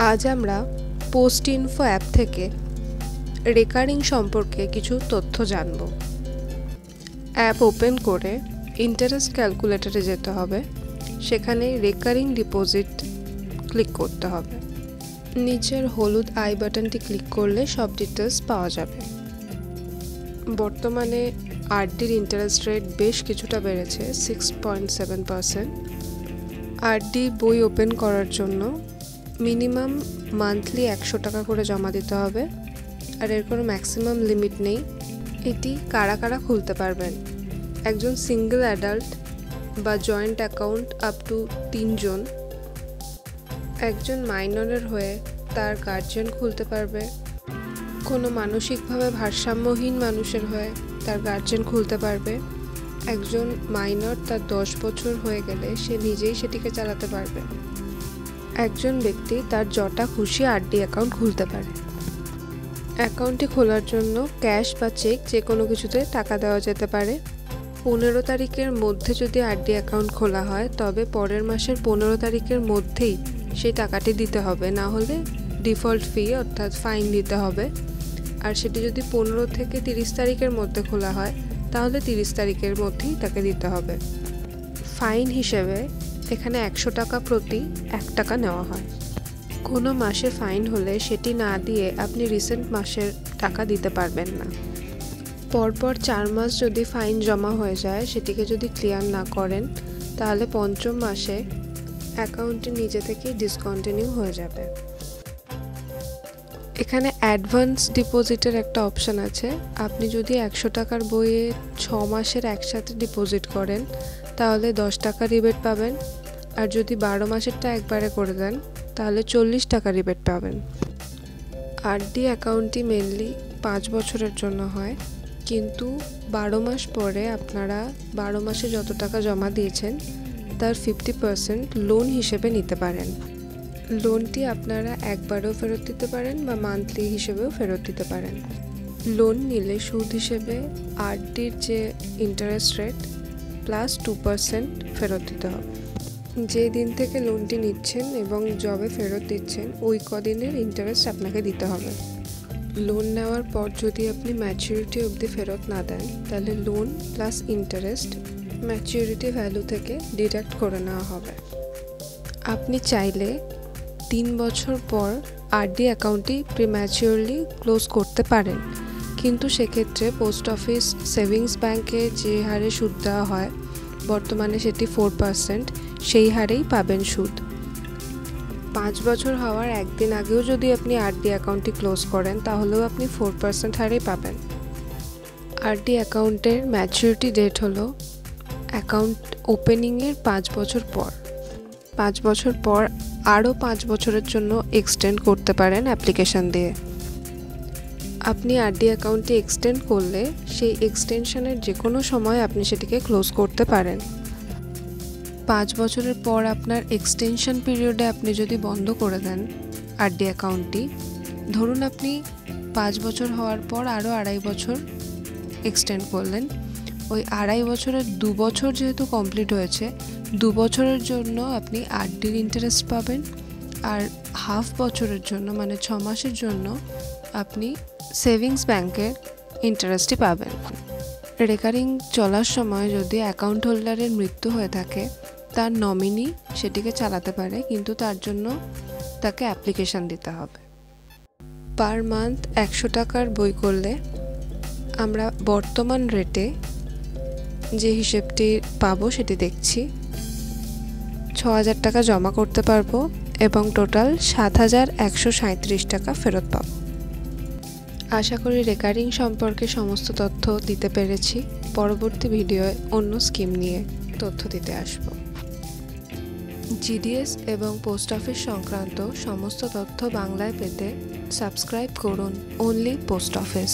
আজ আমরা post info app থেকে রেকারিং সম্পর্কে কিছু তথ্য জানব। অ্যাপ ওপেন করে ইন্টারেস্ট ক্যালকুলেটরে যেতে হবে, সেখানে রেকারিং ডিপোজিট ক্লিক করতে হবে। নিচের হলুদ আই বাটনটি ক্লিক করলে সব ডিটেলস পাওয়া যাবে। বর্তমানে আরডির ইন্টারেস্ট রেট বেশ কিছুটা বেড়েছে, 6.7%। আরডি বই ওপেন করার জন্য মিনিমাম মান্থলি 100 টাকা করে জমা দিতে হবে, আর এর কোনো ম্যাক্সিমাম লিমিট নেই। এটি কারা কারা খুলতে পারবেন? একজন সিঙ্গেল অ্যাডাল্ট বা জয়েন্ট অ্যাকাউন্ট আপ টু 3 জন, একজন মাইনরের হয়ে তার গার্জিয়ান খুলতে পারবে, কোনো মানসিকভাবে ভারসাম্যহীন মানুষের হয়ে তার গার্জিয়ান খুলতে পারবে, একজন মাইনর তার 10 বছর হয়ে গেলে সে নিজেই সেটিকে চালাতে পারবে, একজন ব্যক্তি তার যটা খুশি আরডি অ্যাকাউন্ট খুলতে পারে। অ্যাকাউন্টটি খোলার জন্য ক্যাশ বা চেক যে কোনো কিছুতে টাকা দেওয়া যেতে পারে। 15 তারিখের মধ্যে যদি আরডি অ্যাকাউন্ট খোলা হয় তবে পরের মাসের 15 তারিখের মধ্যেই সেই টাকাটি দিতে হবে, না হলে ডিফল্ট ফি অর্থাৎ ফাইন দিতে হবে। আর সেটি যদি 15 থেকে 30 তারিখের মধ্যে খোলা হয় তাহলে 30 তারিখের মধ্যেই তাকে দিতে হবে। ফাইন হিসেবে এখানে 100 টাকা প্রতি 1 টাকা নেওয়া হয়। কোনো মাসে ফাইন হলে সেটি না দিয়ে আপনি রিসেন্ট মাসের টাকা দিতে পারবেন না। পরপর 4 মাস যদি ফাইন জমা হয়ে যায়, সেটিকে যদি ক্লিয়ার না করেন তাহলে 5ম মাসে অ্যাকাউন্টটি নিজে থেকেই ডিসকন্টিনিউ হয়ে যাবে। এখানে অ্যাডভান্স ডিপোজিটের একটা অপশান আছে। আপনি যদি 100 টাকার বইয়ে 6 মাসের একসাথে ডিপোজিট করেন তাহলে 10 টাকা রিবেট পাবেন, আর যদি 12 মাসেরটা একবারে করে দেন তাহলে 40 টাকা রিবেট পাবেন। আরডি অ্যাকাউন্টটি মেনলি 5 বছরের জন্য হয়, কিন্তু 12 মাস পরে আপনারা 12 মাসে যত টাকা জমা দিয়েছেন তার 50% লোন হিসেবে নিতে পারেন। লোনটি আপনারা একবারেও ফেরত দিতে পারেন বা মান্থলি হিসেবেও ফেরত দিতে পারেন। লোন নিলে সুদ হিসেবে আরডির যে ইন্টারেস্ট রেট প্লাস 2% ফেরত দিতে হবে। যে দিন থেকে লোনটি নিচ্ছেন এবং যবে ফেরত দিচ্ছেন ওই কদিনের ইন্টারেস্ট আপনাকে দিতে হবে। লোন নেওয়ার পর যদি আপনি ম্যাচুরিটি অবধি ফেরত না দেন তাহলে loan plus interest maturity value থেকে ডিডাক্ট করে নেওয়া হবে। আপনি চাইলে 3 বছর পর আরডি অ্যাকাউন্টটি প্রিম্যাচিওরলি ক্লোজ করতে পারেন, কিন্তু সেক্ষেত্রে পোস্ট অফিস সেভিংস ব্যাংকে যে হারে সুদ দেওয়া হয় বর্তমানে সেটি 4%, সেই হারেই পাবেন সুদ। 5 বছর হওয়ার একদিন আগেও যদি আপনি আরডি অ্যাকাউন্টটি ক্লোজ করেন তাহলেও আপনি 4% হারেই পাবেন। আরডি অ্যাকাউন্টের ম্যাচুরিটি ডেট হলো অ্যাকাউন্ট ওপেনিংয়ের 5 বছর পর। 5 বছর পর আরও 5 বছরের জন্য এক্সটেন্ড করতে পারেন অ্যাপ্লিকেশান দিয়ে। আপনি আরডি অ্যাকাউন্টটি এক্সটেন্ড করলে সেই এক্সটেনশনের যে কোনো সময় আপনি সেটিকে ক্লোজ করতে পারেন। 5 বছরের পর আপনার এক্সটেনশন পিরিয়ডে আপনি যদি বন্ধ করে দেন আরডি অ্যাকাউন্টটি, ধরুন আপনি 5 বছর হওয়ার পর আরও 2.5 বছর এক্সটেন্ড করলেন, ওই 2.5 বছরের 2 বছর যেহেতু কমপ্লিট হয়েছে, 2 বছরের জন্য আপনি আরডির ইন্টারেস্ট পাবেন, আর হাফ বছরের জন্য মানে 6 মাসের জন্য আপনি সেভিংস ব্যাংকের ইন্টারেস্টই পাবেন। রেকারিং চলার সময় যদি অ্যাকাউন্ট হোল্ডারের মৃত্যু হয়ে থাকে তার নমিনি সেটিকে চালাতে পারে, কিন্তু তার জন্য তাকে অ্যাপ্লিকেশান দিতে হবে। পার মান্থ 100 টাকার বই করলে আমরা বর্তমান রেটে যে হিসেবটি পাবো সেটি দেখছি। 6000 টাকা জমা করতে পারবো এবং টোটাল 7137 টাকা ফেরত পাবো। আশা করি রেকারিং সম্পর্কে সমস্ত তথ্য দিতে পেরেছি। পরবর্তী ভিডিওয় অন্য স্কিম নিয়ে তথ্য দিতে আসব। জিডিএস এবং পোস্ট অফিস সংক্রান্ত সমস্ত তথ্য বাংলায় পেতে সাবস্ক্রাইব করুন অনলি পোস্ট অফিস।